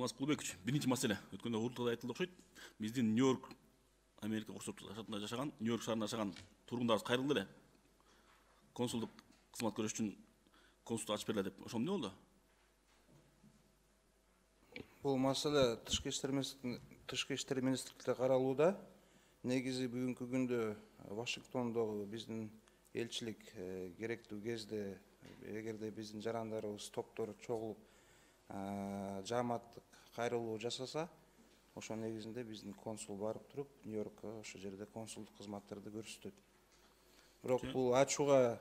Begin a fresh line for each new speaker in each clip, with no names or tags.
Алмаз Кулбекович, биринчи маселе өткөндө уртада айтылды окшойт. Биздин Нью-Йорк, Америка Коштор штатында жашаган, Нью-Йорк шаарында жашаган тургундарыбыз кайрылды эле. Консулдук кызмат көрүш үчүн консулдук ачып бериле деп. Ошол эмне болду?
Бул маселе тышкы иштер министрликте каралууда. Негизи бүгүнкү күндө Вашингтондогу биздин элчилик керектүү кезде эгерде биздин жарандарыбыз топтор чогулуп жааматтык кайрылуу жасаса, ошо негизинде биздин консул барып туруп Нью-Йоркко ошо жерде консулдук кызматтарды көрсөтөт. Бирок бул ачууга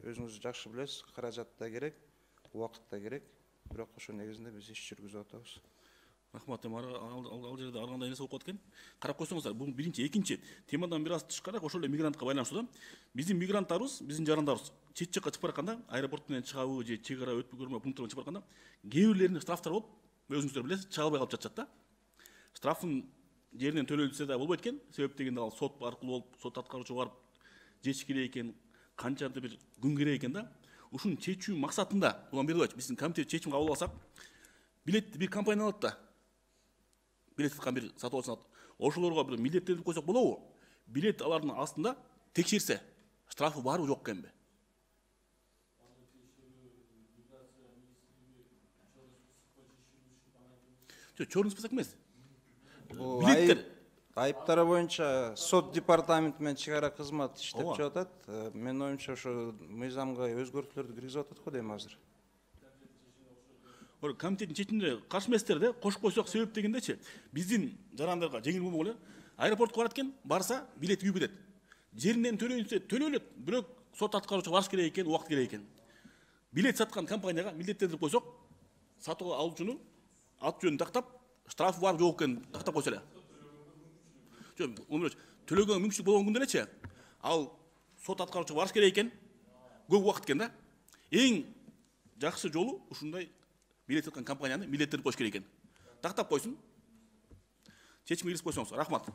өзүңүз жакшы билесиз, каражат да керек, убакыт да керек. Бирок ошо негизинде биз иш жүргүзүп атабыз.
Рахмат, ал жерде ар кандай нерсе болуп калат экен. Карап койсоңуздар, бул биринчи, экинчи темадан бир аз тышкары ошол эле мигрантка байланыштуу да. Биздин мигранттарыбыз, биздин жарандарыбыз чет жакка чыгып баратканда, аэропорт менен чыгабы же чек ара өтпөй көрмө пункттарынан чыгып баратканда, кээ бирлеринин штрафтар болуп, өзүңүздөр билесиз, чыга албай калып жатышат да. Штрафын жеринен төлөлсө да болбойт экен. Себеп дегенде ал сот аркылуу болуп, сот аткаруучу барып жеш керек экен, канчанча бир күн керек экен да. Ушуну чечүү максатында, улам Бердибаевич, биздин комитет чечим кабыл алсак, билетти бир компания алат да. Билет саткан бир сатып алат. Ошолорго бир милдеттенип койсок болобу? Билет алардын астында текшерсе, штрафы барбы жок экенби? Чорный список эмес. Билеттер
Айыптары боюнча сот департамент менен чек ара кызмат иштеп жатат. Менин оюмча ошо мыйзамга өзгөртүүлөрдү киргизип атат го дейм азыр.
Комитеттин чечимине каршы эместер да, кошуп койсок себеп дегендечи, биздин жарандарга жеңил болмок эле. Аэропортко барат экен, барса билет күйүп кетет. Жеринен төлөйүнсө төлөлөт, бирок сот аткаруучу барыш керек экен, убакыт керек экен. Билет саткан компанияга милдеттендирип койсок, сатып алуучунун ат жөнүн тактап, штрафы бар жок экенин тактап койсо эле. Төлөгөнгө мүмкүнчүлүк болгон күндө элечи, ал сот аткаруучу барыш керек экен, көп убакыт экен да. Эң жакшы жолу ушундай билет саткан компанияны милдеттенип коюш керек экен. Тактап койсун. Чечимге киргизип койсоңуз. Рахмат.